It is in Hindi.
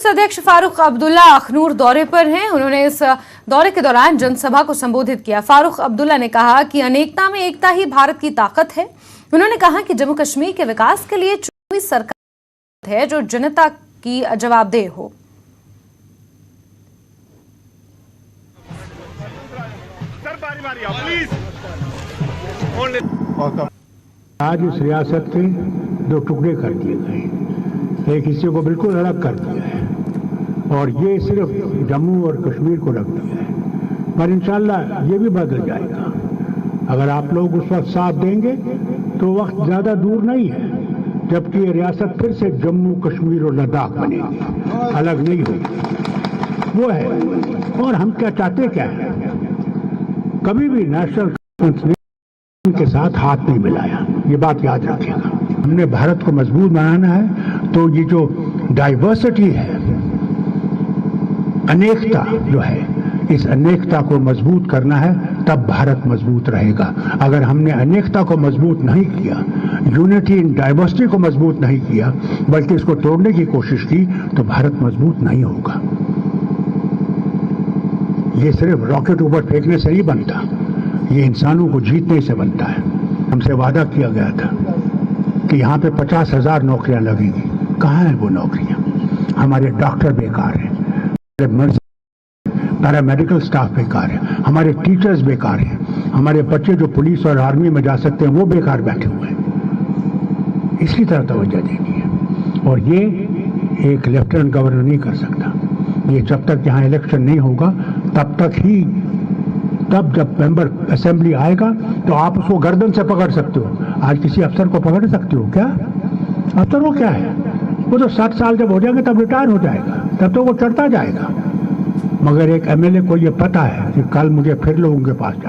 अध्यक्ष फारूक अब्दुल्ला अखनूर दौरे पर हैं। उन्होंने इस दौरे के दौरान जनसभा को संबोधित किया। फारूक अब्दुल्ला ने कहा कि अनेकता में एकता ही भारत की ताकत है। उन्होंने कहा कि जम्मू कश्मीर के विकास के लिए चुनी हुई सरकार है जो जनता की जवाबदेह हो। आज इस रियासत के दो टुकड़े कर दिए गए, एक हिस्से को बिल्कुल अलग कर दिया है और ये सिर्फ जम्मू और कश्मीर को रख दिया है, पर इंशाल्लाह ये भी बदल जाएगा। अगर आप लोग उस वक्त साथ देंगे तो वक्त ज्यादा दूर नहीं है जबकि ये रियासत फिर से जम्मू कश्मीर और लद्दाख बनेगी, अलग नहीं होगी। वो है। और हम क्या चाहते क्या है, कभी भी नेशनल कॉन्फ्रेंस ने के साथ हाथ नहीं मिलाया, ये बात याद रखिएगा। हमने भारत को मजबूत बनाना है तो ये जो डाइवर्सिटी है, अनेकता जो है, इस अनेकता को मजबूत करना है, तब भारत मजबूत रहेगा। अगर हमने अनेकता को मजबूत नहीं किया, यूनिटी इन डाइवर्सिटी को मजबूत नहीं किया, बल्कि इसको तोड़ने की कोशिश की, तो भारत मजबूत नहीं होगा। ये सिर्फ रॉकेट ऊपर फेंकने से नहीं बनता, ये इंसानों को जीतने से बनता है। हमसे वादा किया गया था कि यहाँ पे 50,000 नौकरियां लगेंगी। कहाँ है वो नौकरियां? हमारे डॉक्टर बेकार हैं, हमारे पैरामेडिकल स्टाफ बेकार है, हमारे टीचर्स बेकार हैं, हमारे बच्चे जो पुलिस और आर्मी में जा सकते हैं वो बेकार बैठे हुए हैं। इसकी तरफ तवज्जो देनी है। और ये एक लेफ्टिनेंट गवर्नर नहीं कर सकता। ये जब तक यहाँ इलेक्शन नहीं होगा तब तक ही, तब जब मेंबर असेंबली आएगा तो आप उसको गर्दन से पकड़ सकते हो। आज किसी अफसर को पकड़ सकते हो क्या? अफसर वो क्या है, वो तो 60 साल जब हो जाएंगे तब रिटायर हो जाएगा, तब तो वो चढ़ता जाएगा। मगर एक एमएलए को ये पता है कि कल मुझे फिर लोगों के पास जाना।